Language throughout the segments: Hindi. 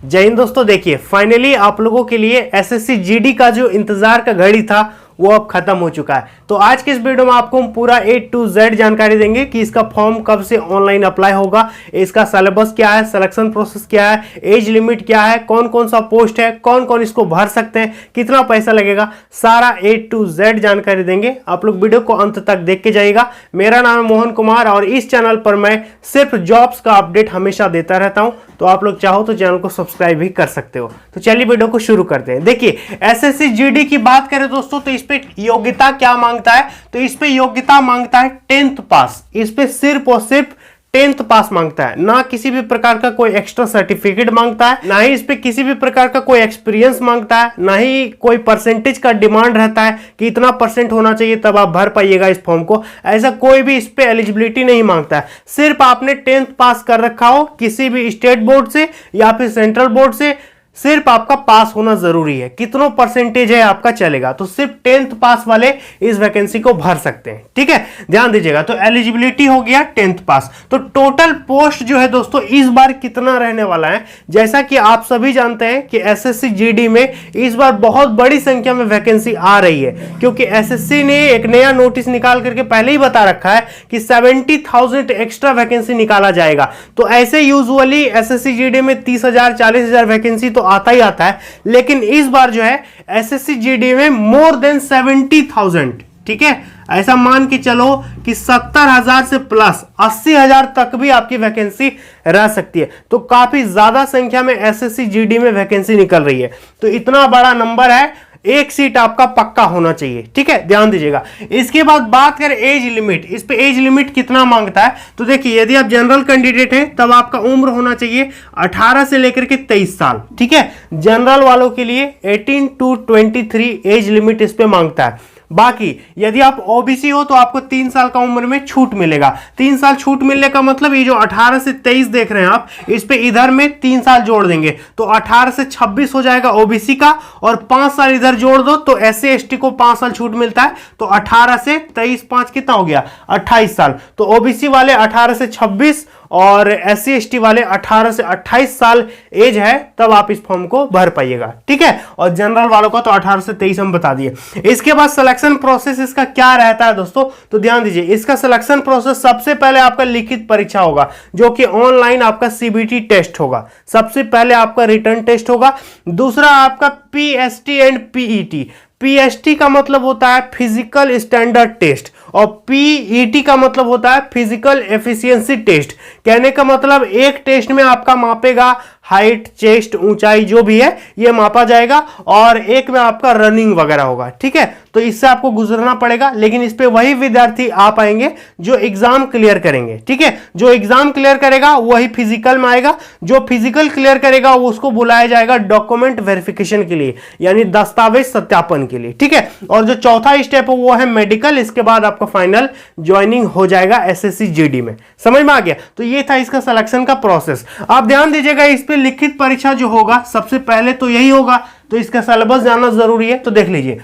जय हिंद दोस्तों। देखिए फाइनली आप लोगों के लिए एसएससी जीडी का जो इंतजार का घड़ी था वो अब खत्म हो चुका है। तो आज के इस वीडियो में आपको हम पूरा A to Z जानकारी देंगे कि इसका फॉर्म कब से ऑनलाइन अप्लाई होगा, इसका सिलेबस क्या है, सिलेक्शन प्रोसेस क्या है, एज लिमिट क्या है, कौन कौन सा पोस्ट है, कौन कौन इसको भर सकते हैं, कितना पैसा लगेगा, सारा A to Z जानकारी देंगे। आप लोग वीडियो को अंत तक देख के जाइएगा। मेरा नाम है मोहन कुमार और इस चैनल पर मैं सिर्फ जॉब्स का अपडेट हमेशा देता रहता हूं, तो आप लोग चाहो तो चैनल को सब्सक्राइब भी कर सकते हो। तो चलिए वीडियो को शुरू करते हैं। देखिए एसएससी जीडी की बात करें दोस्तों तो इस पे योग्यता क्या मांगता है, तो इस पे योग्यता मांगता है 10th पास। इस पे सिर्फ और सिर्फ 10th पास मांगता है, ना किसी भी प्रकार का कोई एक्स्ट्रा सर्टिफिकेट मांगता है, ना ही इस पे किसी भी प्रकार का कोई एक्सपीरियंस मांगता है, ना ही कोई परसेंटेज का डिमांड रहता है कि इतना परसेंट होना चाहिए तब आप भर पाइएगा इस फॉर्म को। ऐसा कोई भी इस पे एलिजिबिलिटी नहीं मांगता है। सिर्फ आपने 10th पास कर रखा हो किसी भी स्टेट बोर्ड से या फिर सेंट्रल बोर्ड से, सिर्फ आपका पास होना जरूरी है। कितना परसेंटेज है आपका चलेगा, तो सिर्फ 10th पास वाले इस वैकेंसी को भर सकते हैं। ठीक है, ध्यान दीजिएगा। तो एलिजिबिलिटी हो गया 10th पास। तो टोटल पोस्ट जो है दोस्तों इस बार कितना रहने वाला है, जैसा कि आप सभी जानते हैं कि एसएससी जीडी में इस बार बहुत बड़ी संख्या में वैकेंसी आ रही है, क्योंकि एसएससी ने एक नया नोटिस निकाल करके पहले ही बता रखा है कि 70,000 एक्स्ट्रा वैकेंसी निकाला जाएगा। तो ऐसे यूजुअली एसएससी जीडी में 30,000 40,000 वैकेंसी तो आता ही आता है, लेकिन इस बार जो है एसएससी जीडी में मोर देन 70,000। ठीक है, ऐसा मान के चलो कि 70,000 से प्लस 80,000 तक भी आपकी वैकेंसी रह सकती है। तो काफी ज्यादा संख्या में एसएससी जीडी में वैकेंसी निकल रही है। तो इतना बड़ा नंबर है, एक सीट आपका पक्का होना चाहिए। ठीक है, ध्यान दीजिएगा। इसके बाद बात करें एज लिमिट, इस पे एज लिमिट कितना मांगता है, तो देखिए यदि आप जनरल कैंडिडेट हैं तब आपका उम्र होना चाहिए 18 से लेकर के 23 साल। ठीक है, जनरल वालों के लिए 18 to 23 एज लिमिट इस पे मांगता है। बाकी यदि आप ओबीसी हो तो आपको 3 साल का उम्र में छूट मिलेगा। 3 साल छूट मिलने का मतलब ये जो 18 से 23 देख रहे हैं आप, इस पे इधर में 3 साल जोड़ देंगे तो 18 से 26 हो जाएगा ओबीसी का, और 5 साल इधर जोड़ दो तो एससी एसटी को 5 साल छूट मिलता है। तो 18 से 23 5 कितना हो गया, 28 साल। तो ओबीसी वाले 18 से 26 और एससी एसटी वाले 18 से 28 साल एज है, तब आप इस फॉर्म को भर पाइएगा। ठीक है, और जनरल वालों का तो 18 से 23 हम बता दिए। इसके बाद सिलेक्शन प्रोसेस इसका क्या रहता है दोस्तों, तो ध्यान दीजिए। इसका सिलेक्शन प्रोसेस सबसे पहले आपका लिखित परीक्षा होगा, जो कि ऑनलाइन आपका सीबीटी टेस्ट होगा। सबसे पहले आपका रिटर्न टेस्ट होगा। दूसरा आपका पीएसटी एंड पीईटी। पीएसटी का मतलब होता है फिजिकल स्टैंडर्ड टेस्ट और पीईटी का मतलब होता है फिजिकल एफिशिएंसी टेस्ट। कहने का मतलब एक टेस्ट में आपका मापेगा हाइट, चेस्ट, ऊंचाई जो भी है ये मापा जाएगा, और एक में आपका रनिंग वगैरह होगा। ठीक है, तो इससे आपको गुजरना पड़ेगा, लेकिन इस पे वही विद्यार्थी आ पाएंगे जो एग्जाम क्लियर करेंगे। ठीक है, जो एग्जाम क्लियर करेगा वही फिजिकल में आएगा। जो फिजिकल क्लियर करेगा उसको बुलाया जाएगा डॉक्यूमेंट वेरिफिकेशन के लिए, यानी दस्तावेज सत्यापन के लिए। ठीक है, और जो चौथा स्टेप है वो है मेडिकल। इसके बाद आपका फाइनल ज्वाइनिंग हो जाएगा एसएससी जीडी में। समझ में आ गया? तो ये था इसका सिलेक्शन का प्रोसेस। आप ध्यान दीजिएगा, इस पे लिखित परीक्षा जो होगा सबसे पहले तो यही होगा, तो इसका सिलेबस जानना जरूरी है। तो देख लीजिए,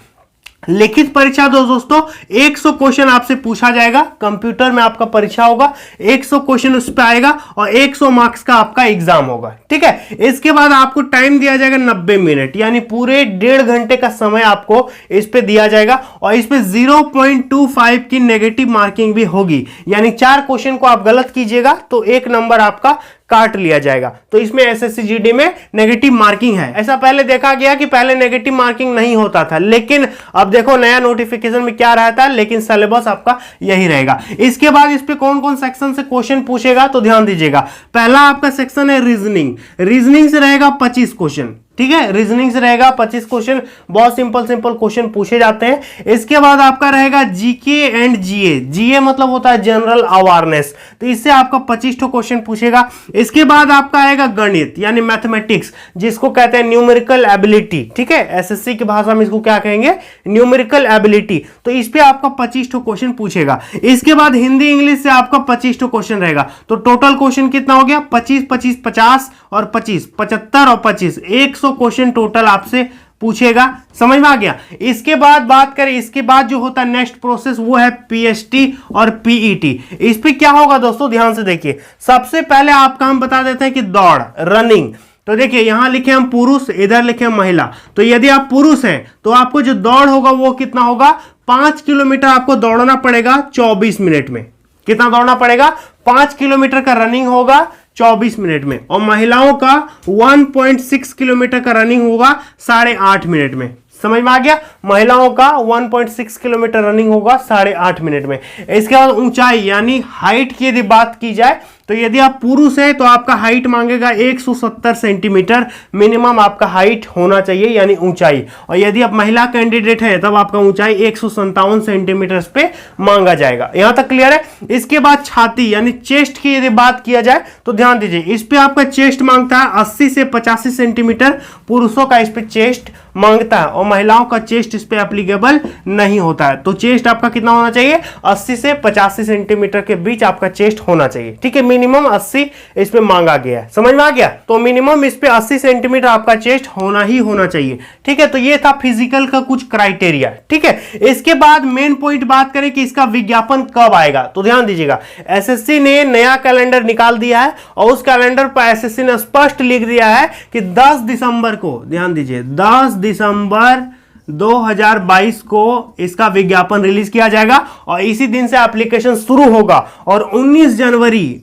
लिखित परीक्षा दोस्तों 100 क्वेश्चन आपसे पूछा जाएगा। कंप्यूटर में आपका परीक्षा होगा, 100 क्वेश्चन उस पर आएगा और 100 मार्क्स का आपका एग्जाम होगा। ठीक है, इसके बाद आपको टाइम दिया जाएगा 90 मिनट, यानी पूरे 1.5 घंटे का समय आपको इस पे दिया जाएगा। और इस पे 0.25 की नेगेटिव मार्किंग भी होगी, यानी 4 क्वेश्चन को आप गलत कीजिएगा तो 1 नंबर आपका काट लिया जाएगा। तो इसमें एसएससी जीडी में नेगेटिव मार्किंग है। ऐसा पहले देखा गया कि पहले नेगेटिव मार्किंग नहीं होता था, लेकिन अब देखो नया नोटिफिकेशन में क्या रहता है, लेकिन सिलेबस आपका यही रहेगा। इसके बाद इस पे कौन कौन सेक्शन से क्वेश्चन पूछेगा, तो ध्यान दीजिएगा। पहला आपका सेक्शन है रीजनिंग। रीजनिंग से रहेगा 25 क्वेश्चन। ठीक है, रीजनिंग से रहेगा 25 क्वेश्चन। बहुत सिंपल क्वेश्चन पूछे जाते हैं। इसके बाद आपका रहेगा जीके एंड जीए। जीए मतलब होता है जनरल अवेयरनेस, तो इससे आपका 25 क्वेश्चन पूछेगा। इसके बाद आपका आएगा गणित यानी मैथमेटिक्स, जिसको कहते हैं न्यूमेरिकल एबिलिटी। ठीक है, एसएससी की भाषा में इसको क्या कहेंगे, न्यूमेरिकल एबिलिटी। तो इस पे आपका 25 क्वेश्चन पूछेगा। इसके बाद हिंदी इंग्लिश से आपका 25 क्वेश्चन रहेगा। तो टोटल क्वेश्चन कितना हो गया, 25 25 50 और 25 75 और 25 100 क्वेश्चन टोटल आपसे पूछेगा। समझ में आ गया? इसके बाद बात करें, इसके बाद जो होता है नेक्स्ट प्रोसेस वो है पीएसटी और पीईटी। इस पे क्या होगा दोस्तों, ध्यान से देखिए। सबसे पहले आपका हम बता देते हैं कि दौड़, रनिंग, तो देखिए यहां लिखे हम पुरुष, इधर लिखे हम महिला। तो यदि आप पुरुष हैं तो आपको जो दौड़ होगा वो कितना होगा, 5 किलोमीटर आपको दौड़ना पड़ेगा 24 मिनट में। कितना दौड़ना पड़ेगा, 5 किलोमीटर का रनिंग होगा 24 मिनट में। और महिलाओं का 1.6 किलोमीटर का रनिंग होगा 8.5 मिनट में। समझ में आ गया, महिलाओं का 1.6 किलोमीटर रनिंग होगा 8.5 मिनट में। इसके बाद ऊंचाई यानी हाइट की यदि बात की जाए तो यदि आप पुरुष हैं तो आपका हाइट मांगेगा 170 सेंटीमीटर मिनिमम आपका हाइट होना चाहिए यानी ऊंचाई। और यदि आप महिला कैंडिडेट हैं तब आपका ऊंचाई 157 सेंटीमीटर पे मांगा जाएगा। यहां तक क्लियर है। इसके बाद छाती यानी चेस्ट की यदि बात किया जाए तो ध्यान दीजिए, इस पे आपका चेस्ट मांगता है 80 से 85 सेंटीमीटर, पुरुषों का इस पे चेस्ट मांगता है और महिलाओं का चेस्ट इस पे एप्लीकेबल नहीं होता है। तो चेस्ट आपका कितना होना चाहिए, 80 से 85 सेंटीमीटर के बीच आपका चेस्ट होना चाहिए। ठीक है, मिनिमम 80 इस पे मांगा गया है। समझ में आ गया, तो मिनिमम इस पे 80 सेंटीमीटर आपका चेस्ट होना ही होना चाहिए। ठीक है, तो ये था फिजिकल का कुछ क्राइटेरिया। ठीक है, इसके बाद मेन पॉइंट बात करें कि इसका विज्ञापन कब आएगा। तो ध्यान दीजिएगा, एसएससी ने नया कैलेंडर निकाल दिया है और उस कैलेंडर पर एसएससी ने स्पष्ट लिख दिया है कि 10 दिसंबर को, ध्यान दीजिए 10 दिसंबर 2022 को इसका विज्ञापन रिलीज किया जाएगा और इसी दिन से एप्लीकेशन शुरू होगा और 19 जनवरी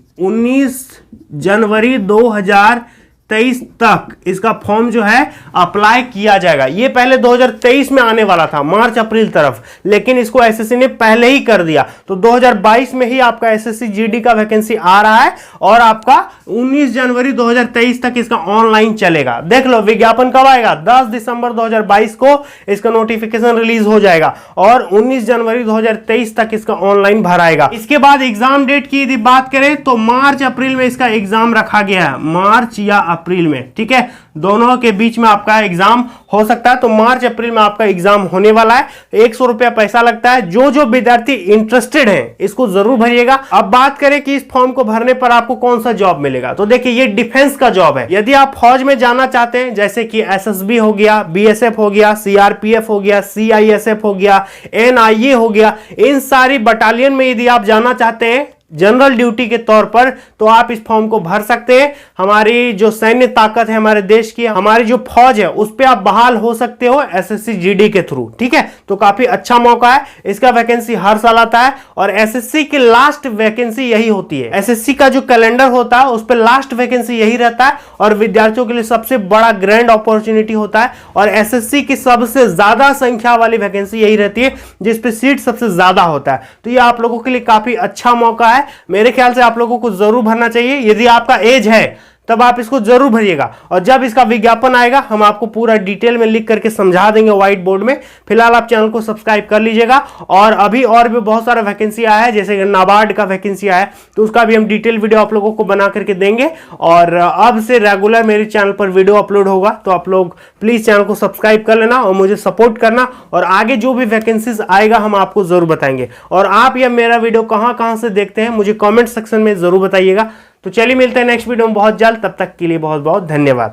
2023 तक इसका फॉर्म जो है अप्लाई किया जाएगा। ये पहले 2023 में आने वाला था, मार्च अप्रैल तरफ, लेकिन इसको एसएससी ने पहले ही कर दिया। तो 2022 में ही आपका एसएससी जीडी का वैकेंसी आ रहा है और आपका 19 जनवरी 2023 तक इसका ऑनलाइन चलेगा। देख लो विज्ञापन कब आएगा, 10 दिसंबर 2022 को इसका नोटिफिकेशन रिलीज हो जाएगा और 19 जनवरी 2023 तक इसका ऑनलाइन भराएगा। इसके बाद एग्जाम डेट की यदि बात करें तो मार्च अप्रैल में इसका एग्जाम रखा गया है, मार्च या अप्रैल में। ठीक है, दोनों के बीच में आपका एग्जाम हो सकता है। तो मार्च अप्रैल में आपका एग्जाम होने वाला है। 100 रुपया पैसा लगता है। जो विद्यार्थी इंटरेस्टेड हैं इसको जरूर भरिएगा। अब बात करें कि इस फॉर्म को भरने पर आपको कौन सा जॉब मिलेगा, तो देखिए ये डिफेंस का जॉब है। यदि आप फौज में जाना चाहते हैं जैसे कि एसएसबी हो गया, बीएसएफ हो गया, सीआरपीएफ हो गया, सीआईएसएफ हो गया, एनआईए हो गया, इन सारी बटालियन में यदि आप जाना चाहते हैं जनरल ड्यूटी के तौर पर तो आप इस फॉर्म को भर सकते हैं। हमारी जो सैन्य ताकत है हमारे देश की, हमारी जो फौज है उस पे आप बहाल हो सकते हो एसएससी जीडी के थ्रू। ठीक है, तो काफी अच्छा मौका है। इसका वैकेंसी हर साल आता है और एसएससी की लास्ट वैकेंसी यही होती है। एसएससी का जो कैलेंडर होता है उस पर लास्ट वैकेंसी यही रहता है और विद्यार्थियों के लिए सबसे बड़ा ग्रैंड अपॉर्चुनिटी होता है और एसएससी की सबसे ज्यादा संख्या वाली वैकेंसी यही रहती है जिसपे सीट सबसे ज्यादा होता है। तो ये आप लोगों के लिए काफी अच्छा मौका है। मेरे ख्याल से आप लोगों को जरूर भरना चाहिए। यदि आपका एज है तब आप इसको जरूर भरिएगा और जब इसका विज्ञापन आएगा हम आपको पूरा डिटेल में लिख करके समझा देंगे व्हाइट बोर्ड में। फिलहाल आप चैनल को सब्सक्राइब कर लीजिएगा और अभी और भी बहुत सारा वैकेंसी आया है, जैसे नाबार्ड का वैकेंसी आया है तो उसका भी हम डिटेल वीडियो आप लोगों को बना करके देंगे और अब से रेगुलर मेरे चैनल पर वीडियो अपलोड होगा। तो आप लोग प्लीज चैनल को सब्सक्राइब कर लेना और मुझे सपोर्ट करना और आगे जो भी वैकेंसीज आएगा हम आपको जरूर बताएंगे। और आप या मेरा वीडियो कहां से देखते हैं मुझे कॉमेंट सेक्शन में जरूर बताइएगा। तो चलिए मिलते हैं नेक्स्ट वीडियो में बहुत जल्द, तब तक के लिए बहुत बहुत धन्यवाद।